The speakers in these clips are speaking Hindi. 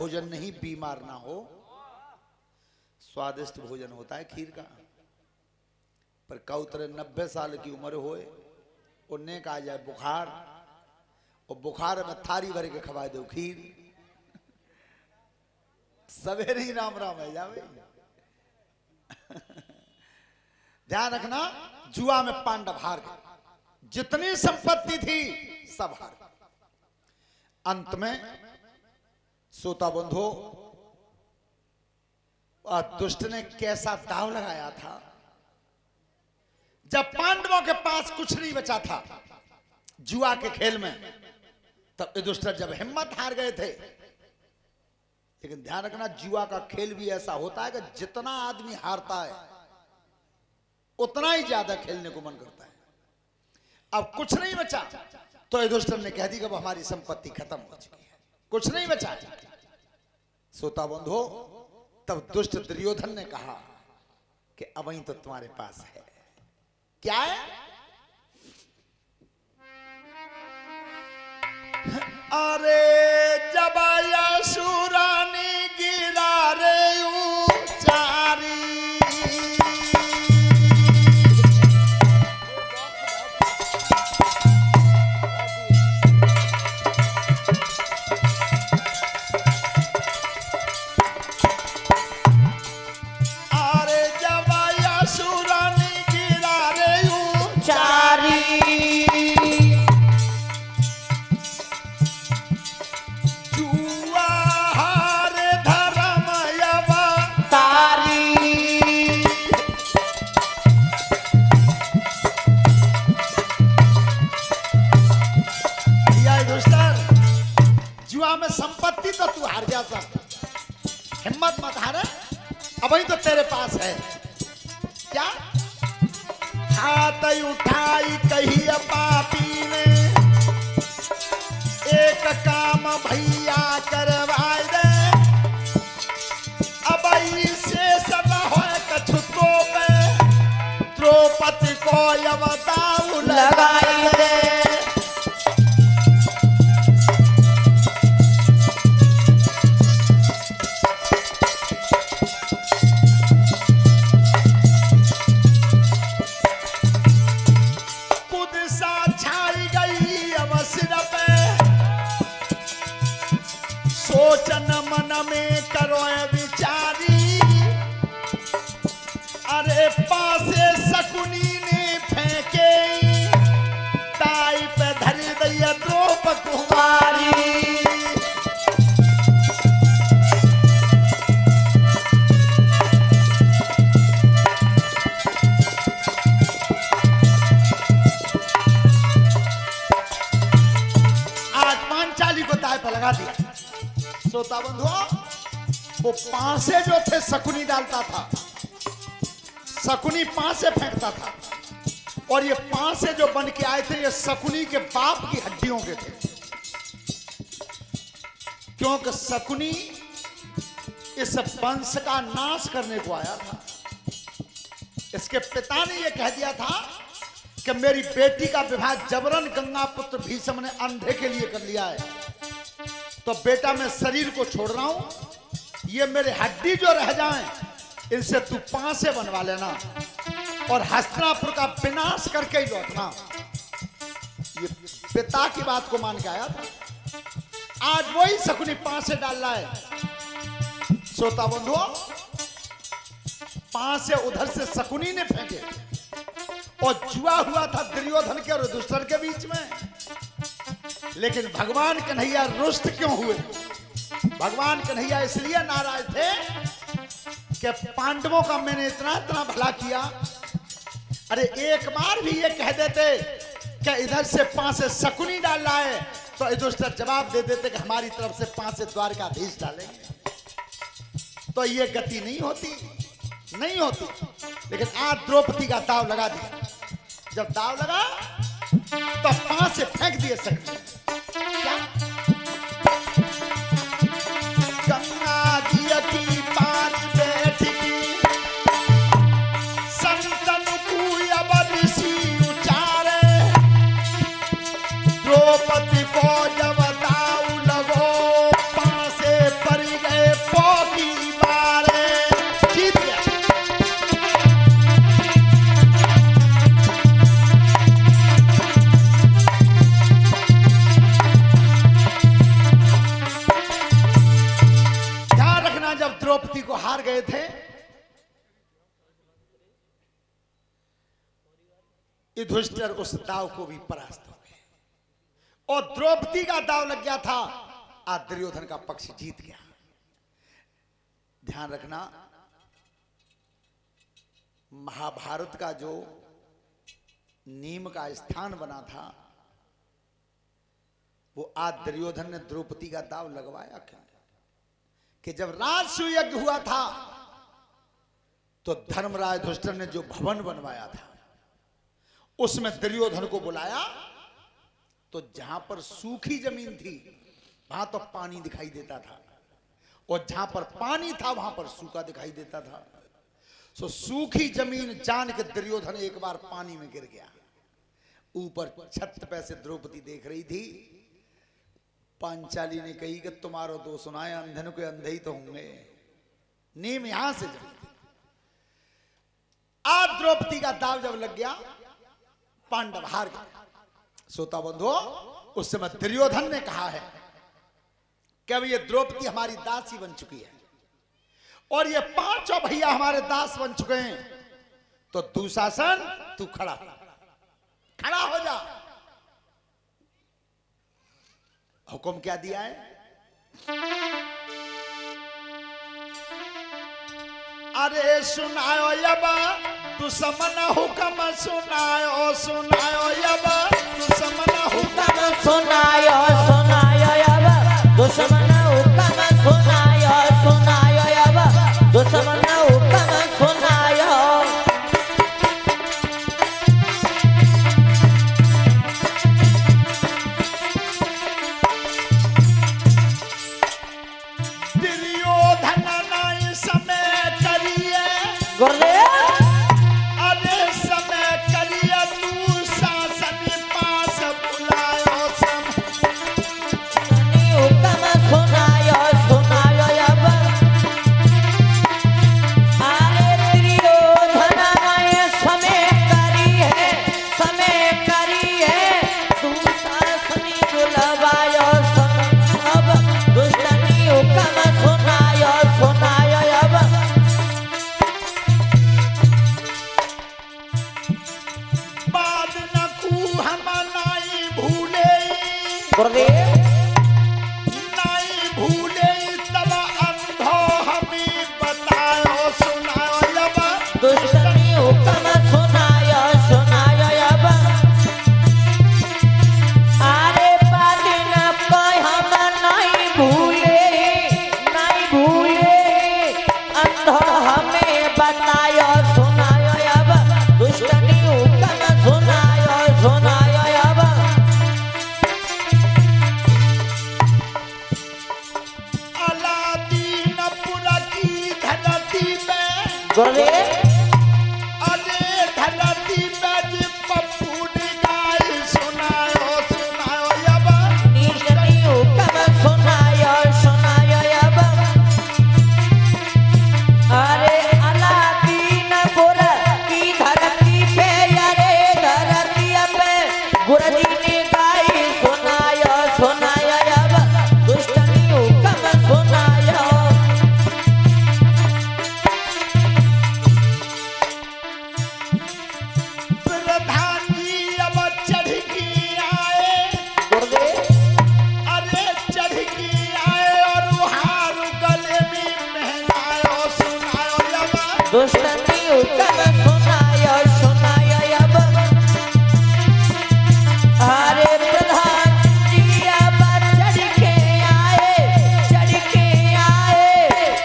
भोजन नहीं बीमार ना हो। स्वादिष्ट भोजन होता है खीर का। पर कौतरे 90 साल की उम्र होए उन्हें कहा जाए बुखार, और बुखार में थारी भर के खवा दो खीर, सवेरे ही राम राम है जावे। ध्यान रखना, जुआ में पांडव हार गए, जितनी संपत्ति थी सब हार गए। अंत में सोता बंधो और दुष्ट ने कैसा दाव लगाया था। जब पांडवों के पास कुछ नहीं बचा था जुआ के खेल में, तब युधिष्ठिर जब हिम्मत हार गए थे। लेकिन ध्यान रखना, जुआ का खेल भी ऐसा होता है कि जितना आदमी हारता है उतना ही ज्यादा खेलने को मन करता है। अब कुछ नहीं बचा तो युधिष्ठिर ने कह दी कि अब हमारी संपत्ति खत्म हो चुकी है, कुछ नहीं बचा। सोता बंधो, तब दुष्ट दुर्योधन ने कहा कि अब वही तो तुम्हारे पास है। क्या है? अरे जब यशुरानी गिरा रे उचारी, अरे जब यशुरानी गिरा रे उचारी, में संपत्ति तो तू हार गया था, हिम्मत मत हार, अब ही तो तेरे पास है। क्या? हाथ उठाई कही पापी ने, एक काम भैया करवाए दे, अब से सब हो कछुतो पे, द्रौपदी को यवदाऊ लगाए दे। सोचन मन में करो विचारी, अरे पासे शकुनी ने फेंके, ताई पे धरी दैया द्रौपदी कुमारी। आज पांचाली को ताई पे लगा दिया। सोता बंधु, वो पांसे जो थे शकुनी डालता था, शकुनी पांसे फेंकता था, और ये पांसे जो बन के आए थे ये शकुनी के बाप की हड्डियों के थे। क्योंकि शकुनी इस वंश का नाश करने को आया था। इसके पिता ने यह कह दिया था कि मेरी बेटी का विवाह जबरन गंगा पुत्र भीष्म ने अंधे के लिए कर लिया है, तो बेटा मैं शरीर को छोड़ रहा हूं, ये मेरे हड्डी जो रह जाएं इनसे तू पांसे बनवा लेना और हस्तिनापुर का विनाश करके ही लौटना। ये पिता की बात को मान के आया था। आज वही शकुनी पांसे डाल रहा है। सोता बंधु, पांसे उधर से शकुनी ने फेंके और जुआ हुआ था दुर्योधन के और युधिष्ठिर के बीच में। लेकिन भगवान कन्हैया रुष्ट क्यों हुए? भगवान कन्हैया इसलिए नाराज थे कि पांडवों का मैंने इतना इतना भला किया, अरे एक बार भी ये कह देते कि इधर से पांसे शकुनी डाल रहा है, तो युधिष्ठिर जवाब दे देते कि हमारी तरफ से पांसे द्वारकाधीश डालेंगे, तो ये गति नहीं होती, नहीं होती। लेकिन आज द्रौपदी का दाव लगा दिया। जब दाव लगा तो पांसे फेंक दिए शकुनी। क्या? गंगा जी की पानी बैठी, संतन को ऋषि उचारे, द्रौपदी को जब दाव लगो पांसे परी द्रौपदी को हार गए थे, युधिष्ठिर उस दाव को भी परास्त हो गए और द्रौपदी का दाव लग गया था, आज दुर्योधन का पक्ष जीत गया। ध्यान रखना, महाभारत का जो नीम का स्थान बना था वो आज दुर्योधन ने द्रौपदी का दाव लगवाया क्यों? कि जब राजसूय यज्ञ हुआ था तो धर्मराज युधिष्ठिर ने जो भवन बनवाया था उसमें दुर्योधन को बुलाया, तो जहां पर सूखी जमीन थी वहां तो पानी दिखाई देता था और जहां पर पानी था वहां पर सूखा दिखाई देता था। सो सूखी जमीन जान के दुर्योधन एक बार पानी में गिर गया। ऊपर छत पे से द्रौपदी देख रही थी। पांचाली ने कही कि तुम्हारो दो सुनाए, अंधन के अंधे ही तो होंगे। नीम यहां से जमी थी। आज द्रौपदी का दाव जब लग गया, पांडव हार गए। श्रोता बंधुओं, उस समय दुर्योधन ने कहा है कि अब ये द्रौपदी हमारी दासी बन चुकी है और ये पांचों भैया हमारे दास बन चुके हैं, तो दुशासन तू खड़ा हो जा। हुक्म क्या दिया है? अरे सुनायो अब दुश्मन हुक्म, सुनायो अब दुश्मन हुक्म, सुनायो अब दुश्मन हुक्म, सुनायो अब दुश्मन हुक्म, सुनायो। दुर्योधन नहीं समय करिए, गुरुदेव अरे समय करिए तू शासन पास बुलायो सब। हुक्म, सुनायो अब। अरे दुर्योधन ने समय करी है तू शासनी बुलवायो अब। दुष्टनी हुक्म, सुनायो अब। बाद न कू हम नहीं भूले, गुरुदेव नहीं भूले तब अंधो हमें बतायो सुनायो अब। दुष्टनी हुक्म, सुनायो अब। अरे बात न कोई हम नहीं भूले अंधो हमें बतायो सुनायो अब। दुष्टनी हुक्म, सुनायो अब। अलादीनपुर की धरती में, गुरुदेव अरे धरती में जी पप्पू ने गाय सुनायो अब। दुष्टनी हुक्म, सुनायो अब। अरे अलादीनपुर की धरती पे, अरे धरती पे गुरुजी ने गाई सुनायो अब। दुष्टनी हुक्म, सुनायो। प्रधान जी अब चढ़ के आए, गुरुदेव अरे चढ़ के आए और हार गले में पहनायो सुनायो अब। दुष्टनी हुक्म, सुनायो अब। अरे प्रधान जी अब चढ़ के आए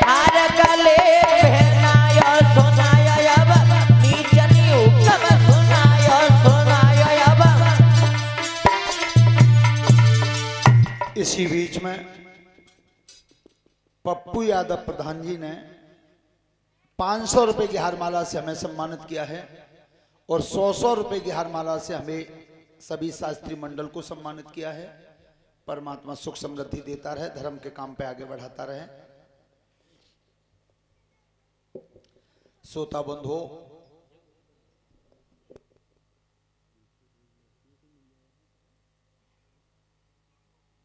हार गले पहनायो अब। नीचनी हुक्म, सुनायो अब। इसी बीच में पप्पू यादव प्रधान जी ने 500 रुपए की हारमाला से हमें सम्मानित किया है और 100 रुपए की हारमाला से हमें सभी शास्त्री मंडल को सम्मानित किया है। परमात्मा सुख समृद्धि देता रहे, धर्म के काम पे आगे बढ़ाता रहे। श्रोता बंधुओं,